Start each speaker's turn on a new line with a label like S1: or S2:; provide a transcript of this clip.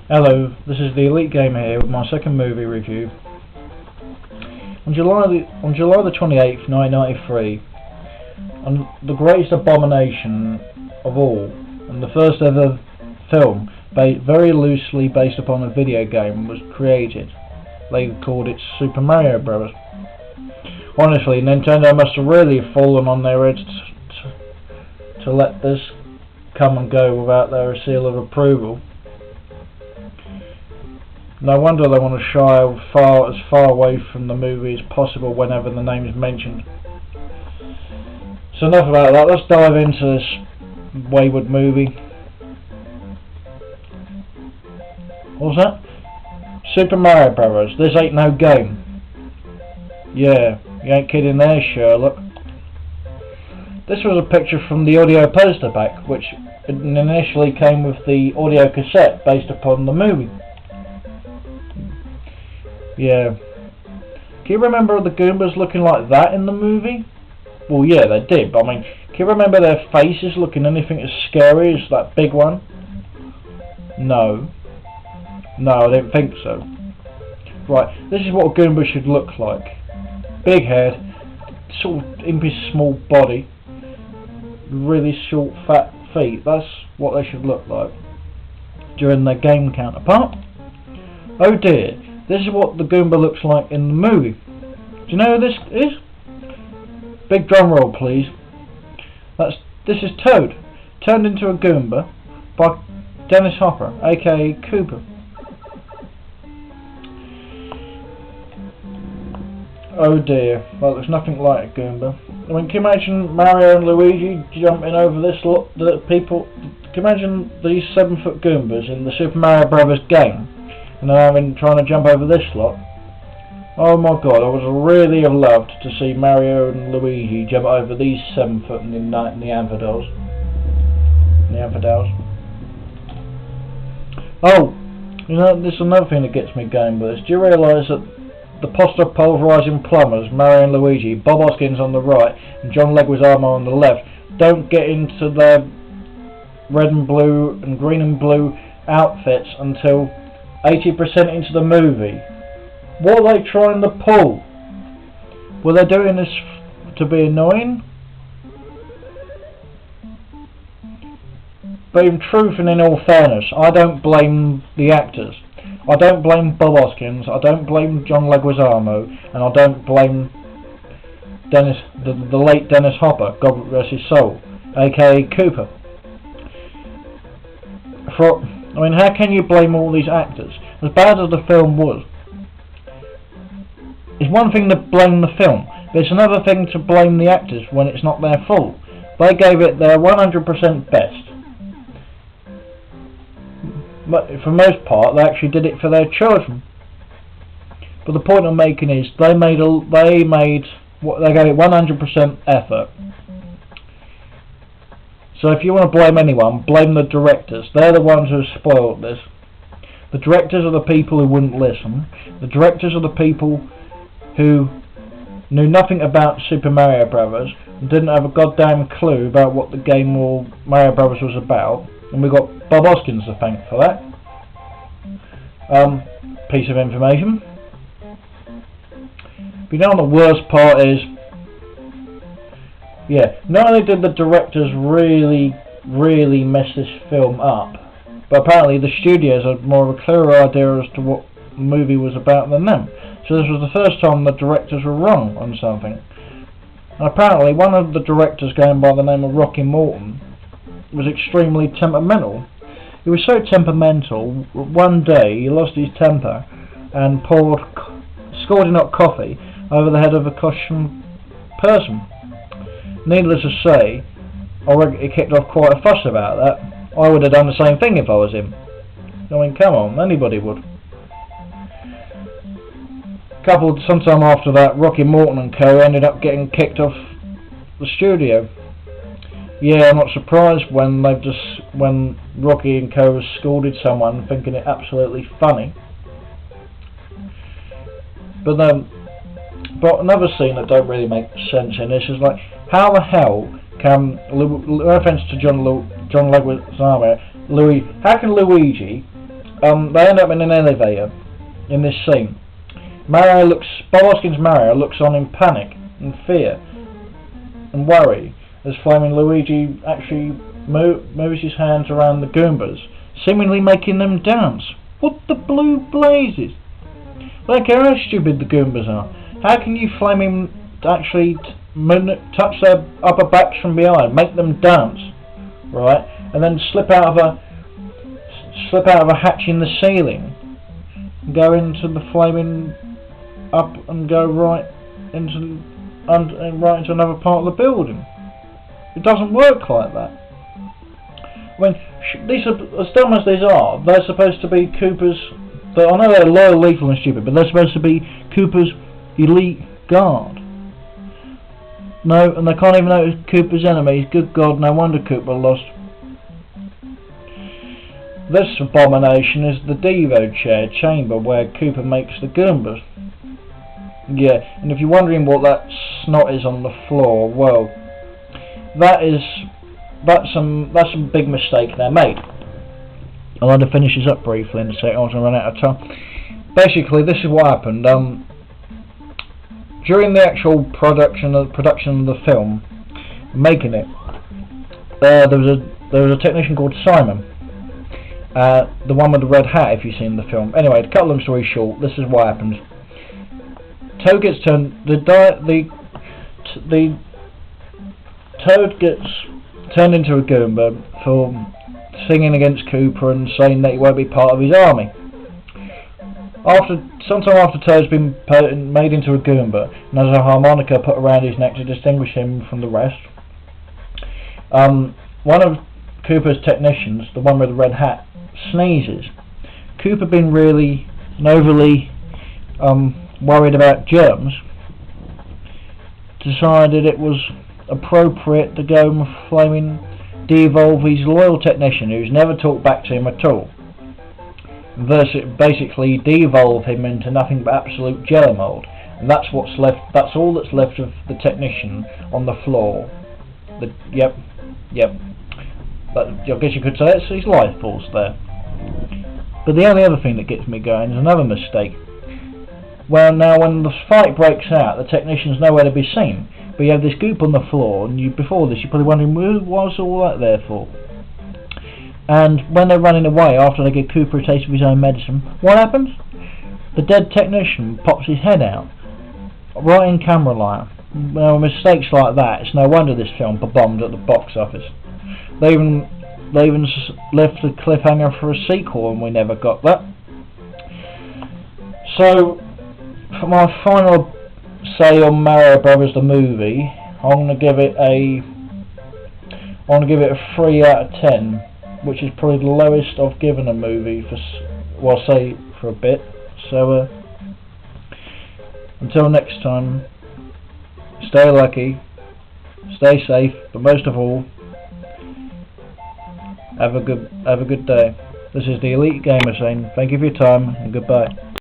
S1: Hello, this is the Elite Gamer here with my second movie review. On July the 28th, 1993, on the greatest abomination of all, and the first ever film very loosely based upon a video game was created. They called it Super Mario Bros. Honestly, Nintendo must have really fallen on their heads to let this come and go without their seal of approval. No wonder they want to shy as far away from the movie as possible whenever the name is mentioned. So enough about that, let's dive into this wayward movie. What's that? Super Mario Bros. This ain't no game. Yeah, you ain't kidding there, Sherlock. This was a picture from the audio poster pack, which initially came with the audio cassette based upon the movie. Yeah. Can you remember the Goombas looking like that in the movie? Well, yeah, they did, but I mean, can you remember their faces looking anything as scary as that big one? No. No, I didn't think so. Right, this is what a Goomba should look like. Big head, sort of impy small body, really short fat feet. That's what they should look like during their game counterpart. Oh dear. This is what the Goomba looks like in the movie. Do you know who this is? Big drum roll, please. This is Toad, turned into a Goomba by Dennis Hopper, aka Cooper. Oh dear, well, there's nothing like a Goomba. I mean, can you imagine Mario and Luigi jumping over this lot? Can you imagine these 7-foot Goombas in the Super Mario Bros. Game? And then trying to jump over this lot. Oh my god, I would really have loved to see Mario and Luigi jump over these 7-foot Neanderthals. Oh, you know, this is another thing that gets me going with this. Do you realise that the poster pulverising plumbers, Mario and Luigi, Bob Hoskins on the right and John Leguizamo on the left, don't get into their red and blue and green and blue outfits until 80% into the movie? What are they trying to pull? Were they doing this to be annoying? But in truth and in all fairness, I don't blame the actors. I don't blame Bob Hoskins, I don't blame John Leguizamo, and I don't blame the late Dennis Hopper, God rest his soul, aka Cooper. I mean, how can you blame all these actors? As bad as the film was, it's one thing to blame the film, but it's another thing to blame the actors when it's not their fault. They gave it their 100% best. But for the most part, they actually did it for their children. But the point I'm making is, they gave it 100% effort. So if you want to blame anyone, blame the directors. They're the ones who spoiled this. The directors are the people who wouldn't listen. The directors are the people who knew nothing about Super Mario Bros. And didn't have a goddamn clue about what the game or Mario Bros. Was about. And we got Bob Hoskins to thank for that. Piece of information. But you know what the worst part is? Yeah, not only did the directors really mess this film up, but apparently the studios had more of a clearer idea as to what the movie was about than them. So this was the first time the directors were wrong on something. And apparently one of the directors, going by the name of Rocky Morton, was extremely temperamental. He was so temperamental, one day he lost his temper and poured scalding hot coffee over the head of a caution person. Needless to say, I reckon he kicked off quite a fuss about that. I would have done the same thing if I was him. I mean, come on, anybody would. Sometime after that, Rocky Morton and co. ended up getting kicked off the studio. Yeah, I'm not surprised when Rocky and co. scolded someone, thinking it absolutely funny. But another scene that don't really make sense in this is like, how the hell can, no offense to John Leguizamo, how can Luigi They end up in an elevator in this scene. Bob Hoskins' Mario looks on in panic and fear and worry as Flaming Luigi actually moves his hands around the Goombas, seemingly making them dance. What the blue blazes? I don't care how stupid the Goombas are. How can you Flaming actually touch their upper backs from behind, make them dance, right, and then slip out of a hatch in the ceiling, go into the flaming up and go right into another part of the building? It doesn't work like that. I mean, these are, as dumb as these are, they're supposed to be Koopa's. I know they're loyal, lethal, and stupid, but they're supposed to be Koopa's elite guard. No, and they can't even notice Koopa's enemies. Good God, no wonder Koopa lost. This abomination is the Devo chair chamber where Koopa makes the Goombas. Yeah, and if you're wondering what that snot is on the floor, well, that's some big mistake they made. I'll have to finish this up briefly in a second. I want to run out of time. Basically, this is what happened. During the actual production of the film, making it, there was a technician called Simon, the one with the red hat. If you've seen the film. Anyway, to cut a long story short, this is what happens. Toad gets turned. The Toad gets turned into a Goomba for singing against Koopa and saying that he won't be part of his army. Sometime after Toad's been made into a Goomba and has a harmonica put around his neck to distinguish him from the rest, one of Koopa's technicians, the one with the red hat, sneezes. Koopa, being really and overly worried about germs, decided it was appropriate to go and flaming de-evolve his loyal technician, who's never talked back to him at all. Basically de-evolve him into nothing but absolute jello mold, and that's what's left. That's all that's left of the technician on the floor. Yep. But I guess you could say it's his life force there. But the only other thing that gets me going is another mistake. Well, now when the fight breaks out, the technician's nowhere to be seen. But you have this goop on the floor, and before this you're probably wondering, what's all that there for? And when they're running away after they give Koopa a taste of his own medicine, what happens? The dead technician pops his head out, right in camera light. Well, mistakes like that, it's no wonder this film bombed at the box office. They even left a cliffhanger for a sequel, and we never got that. So, for my final say on Mario Brothers the movie, I'm gonna give it a 3 out of 10, which is probably the lowest I've given a movie for a bit. So until next time, stay lucky, stay safe, but most of all, have a good day. This is the Elite Gamer saying thank you for your time and goodbye.